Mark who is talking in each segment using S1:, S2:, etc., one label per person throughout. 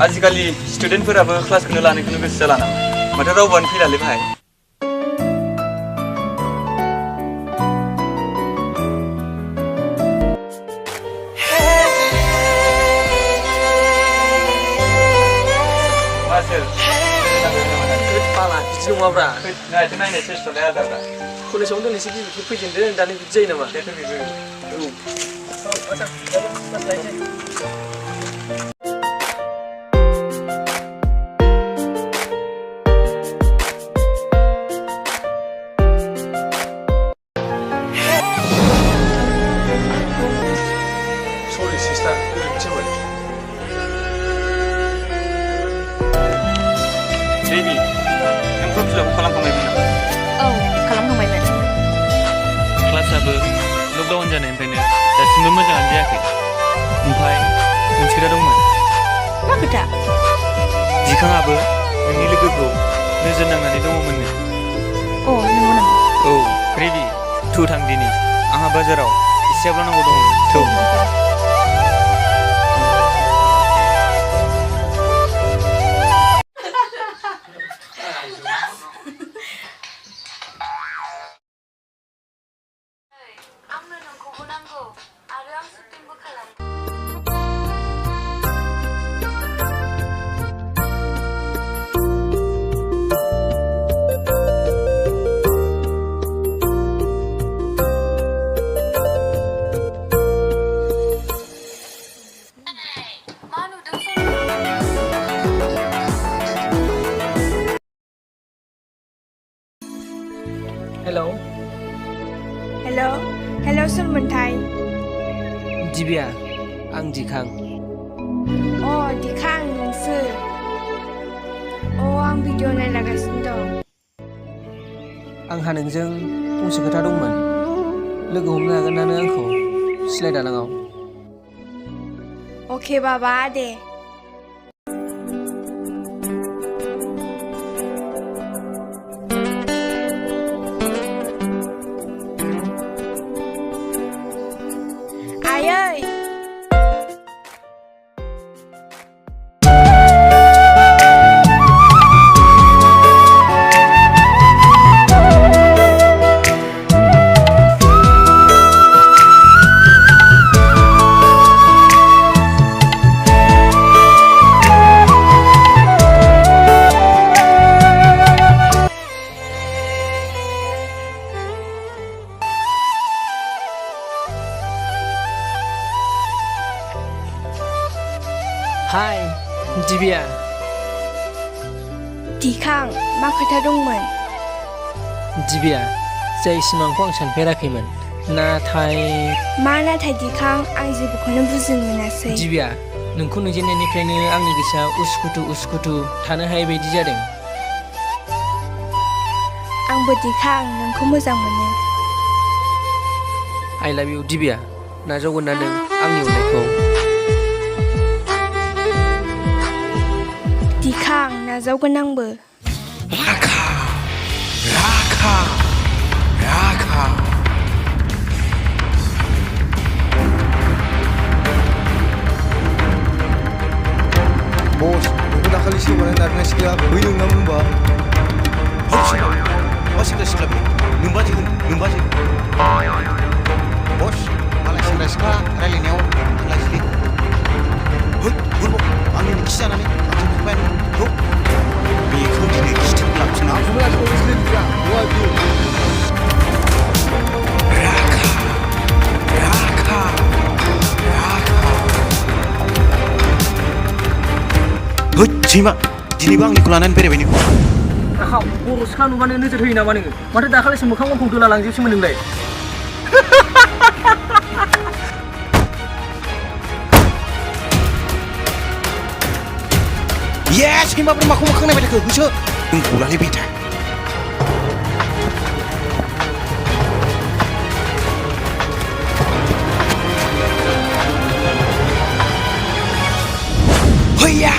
S1: आजिखालि स्टुडेन्टफोराबो क्लासखौनो लानायखौनो गोसो जाला नामा माथो रावबोआनो फैलालै भाइ
S2: Pala, bici dong abra.
S1: Nah, itu nanya sesuatu ada apa?
S2: Kalau soalnya nih sih presenternya dan itu jadi nama.
S1: Itu gitu.
S2: Macam, mas lainnya. Sorry sister, cewek.
S1: Baby, yang kau sudah kolam kamai mana?
S3: Oh, kolam kamai mana?
S1: Kelasआबो lockdown जानायनिफ्रायनो दासिमबो मोजाङानो जायाखै ओमफ्राय मोनसे खोथा दंमोन
S3: मा खोथा
S1: दिखाङाबो नोंनि लोगोखौ नोजोर नांनानै दङमोननो
S3: अ नंगौ नामा
S1: औ रेडि थौ थां दिनै आंहा बाजाराव एसेयावल' नांगौ दङमोन थौ
S3: आंनो नोंखौबो नांगौ आरो आं शुटिंबो खालाम मा नुदों
S2: Hello.
S4: Hello Sunmontai.
S2: Dibia, आं दिखां.
S4: दिखां नोंसो. आं भिडिअ नायलागासिनो दं.
S2: आंहा नोंजों फंसे खोथा दंमोन. लोगो हमनो हागोन ना नों आंखौ सिलाइ दालाङाव?
S4: अके बाबा दे. आयै
S2: Hai, Dibia.
S4: दिखां मा खोथा दंमोन?
S2: Dibia, जाय सिमांखौ आं सानफेराखैमोन. नाथाय
S4: दिखां आं जेबोखौनो बुजिनो मोनासै.
S2: Dibia, नोंखौ नुजेननायनिफ्रायनो आंनि गोसोआ उसुखुथु थानो हायै बायदि जादों.
S4: आंबो दिखां नोंखौ मोजां मोनो.
S2: I love you, Dibia. नाजावगोन ना नों आंनि अननायखौ?
S4: दिखां नाजावगोन आंबो.
S5: राखा
S6: बस नोंखौ दाखालि सेवगानाय नारनाय सिख्लाया बै नोंना होनबा
S5: मा सेंग्रा सिख्ला बे नोंबाजै बस मालाय सेंग्रा सिख्ला रायलायनायाव थांलायसैलै आंनि खि जानानै आंजों फंबाय थ' बेखौ दिनै खिथेर लांफिना राखा सैमा दिनैबो आंनिखौ लानानै बेरायबाय नों
S2: बर' सिख्ला नुबानो नोजोर होयो नामा नोङो? माथो दाखालिसो मोखां गन्थं दोला लांजोबसोमोन नोंलाय?
S5: सैमाफोर माखौ मोखां नायबाय थाखो होसो नों गलालै बेटा हैया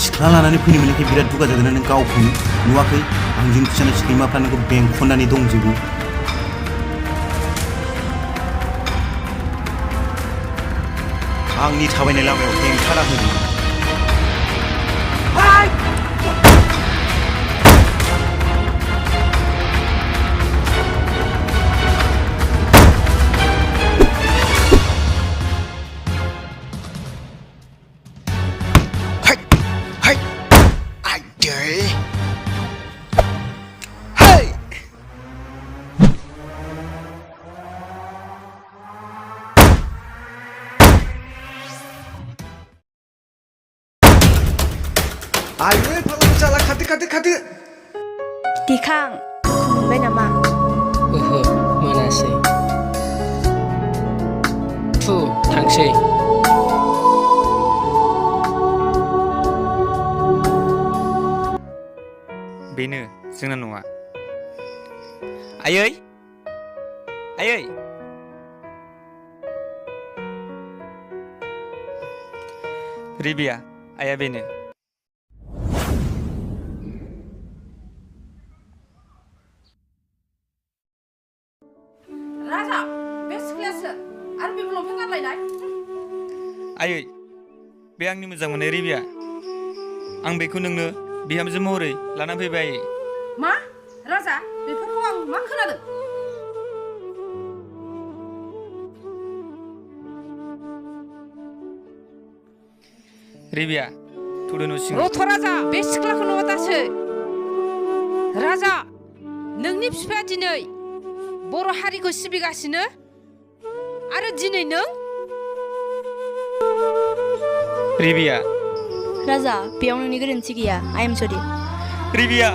S5: सिख्ला लानानै फैनो मोननायखाय बिराद दुगा जादों नों गावखौनो नुवाखै आंजों खिजानाय सैमाफ्रा नोंखौ बेंखननानै दंजोबो आंनि थाबायनाय लामायाव हेंथा होदों
S6: Ayo, kalau salah kate.
S4: दिखां दुखु मोनबाय नामा?
S2: ओहो मोनासै थांसै
S1: बेनो जोंना नङा आयै आयै रिबिया आया बेनो
S7: राजा बे सिख्लायासो आरो बेबो लंपेन्ट गानलायनाय
S1: आयै बे आंनि मोजां मोननाय रिबिया आं बेखौ नोंनो बिहामजो महरै लाना फैबाय आयै
S7: मा राजा बेफोरखौ आं मा खोनादों
S1: रिबिया थुदो न' सिङाव
S7: रथ' राजा बे सिख्लाखौ नङा दासो राजा नोंनि बिफाया दिनै बर' हारिखौ सिबिगासिनो आरो दिनै नों
S1: रिबिया
S4: राजा बेयाव नोंनि गोरोन्थि गैया आइ एम सरि
S1: रिबिया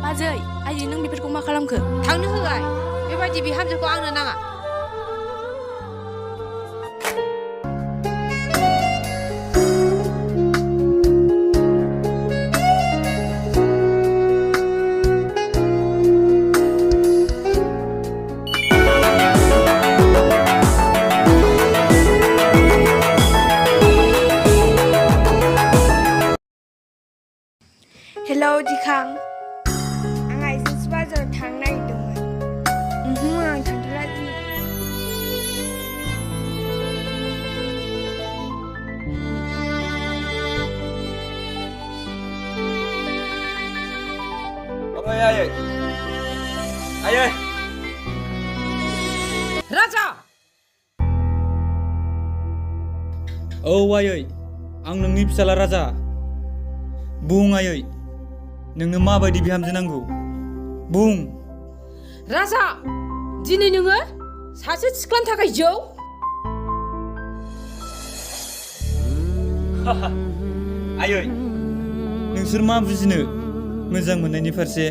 S4: बाजै आइजो नों बेफोरखौ मा खालामखो
S7: थांनो होआय बेबायदि बिहामजोखौ आंनो नाङा
S4: हेलौ दिखां आं आइजोंसो बाजाराव थांनो नागिरदोंमोन आं थांथ'ला
S1: आयै आयै
S7: राजा
S1: औ आयै आं नोंनि फिसाला राजा बुं आयै नोंनो माबायदि बिहामजो नांगौ बुं
S7: राजा दिनै नोङो सासे सिख्लानि थाखाय जौ
S1: आयै नोंसोर मा बुजिनो मोजां मोननायनि फारसे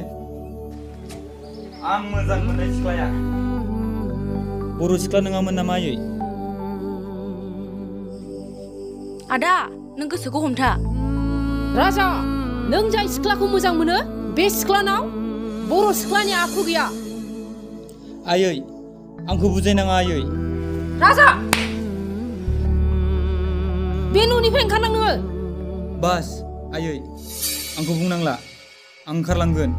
S1: आं मोजां मोननाय सिख्लाया बर' सिख्ला नङामोन नामा आयै
S4: आदा नों गोसोखौ हमथा
S7: राजा नों जाय सिख्लाखौ मोजां मोनो बे सिख्लानाव बर' सिख्लानि आखु गैया
S1: आयै आंखौ बुजायनाङा आयै
S7: राजा बे न'निफ्राय ओंखारलां नोङो
S1: बास आयै आंखौ बुंनांला आं ओंखारलांगोन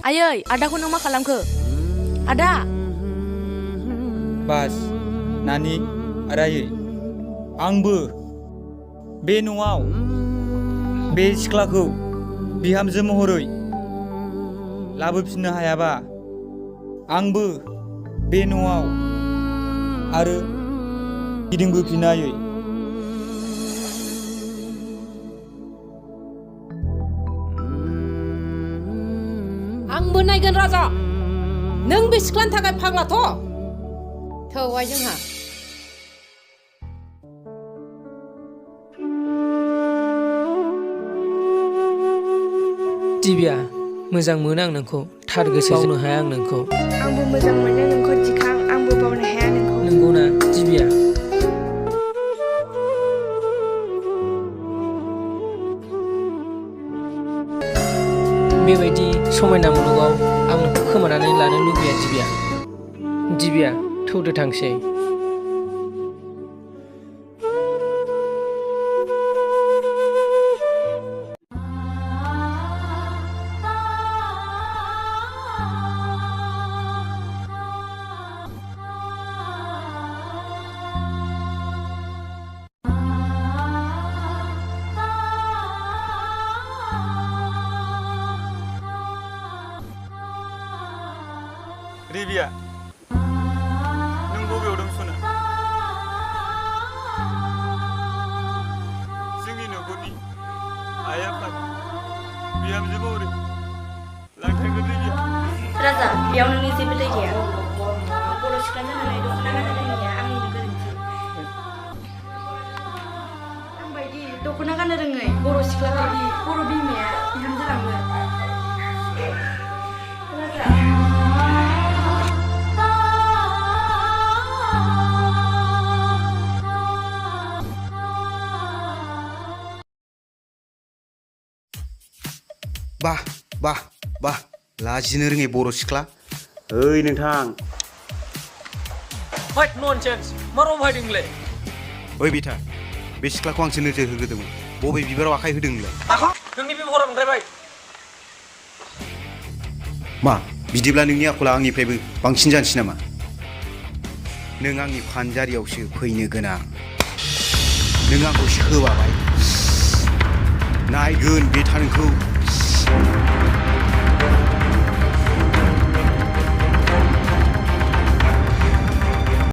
S4: आयै आदाखौ नों मा खालामखो आदा
S1: बास नानि आरो आयै आंबो बे न'आव बे सिख्लाखौ बिहामजो महरै लाबोफिननो हायाबा आंबो बे न'आव आरो गिदिंबोफिनो आयै
S7: आंबो नायगोन राजा नों बे सिख्लानि थाखाय फाग्लाथ' थौहाय जोंहा
S2: दिबिया मोजां मोनो आं नोंखौ थार गोसो बावनो हाया आं नोंखौ
S4: आंबो मोजां मोनो नोंखौ दिखां आंबो बावनो हाया नोंखौ
S2: नंगौना दिबिया बेबायदि समायना मुलुगाव आं नोंखौ खोमानानै लानो लुबैया दिबिया थौदो थांसै
S1: रिबिया नों बबेयाव दं सना जोंनि न'खरनि आइ आफा बिहामजो महरै लांथारगोन रिबिया
S3: राजा बेयाव नोंनि जेबो दाय गैया बर' सिख्ला जानानै दख'ना गाननो रोङिया आंनिनो गोरोन्थि आंबायदि दख'ना गाननो रोङै बर' सिख्ला बायदि बर' बिमाया बिहामजो लाङो राजा
S5: बाह बाह बाह लाजिनो रोङै बर' सिख्ला ओइ नोंथां
S2: What nonsense! मा राव बाहायदोंलै?
S5: ओइ बिथा बे सिख्लाखौ आंसो नोजोर होग्रोदोंमोन बबे बिबाराव आखाइ होदों नोंलाय
S2: नोंनि बे महरा बांद्रायबाय।
S5: मा बिदिब्ला नोंनि आखला आंनिफ्रायबो बांसिन जानोसै नामा नों आंनि फानजारियावसो फैनो गोनां नों आंखौ सोबाबाय नायगोन बेथा नोंखौ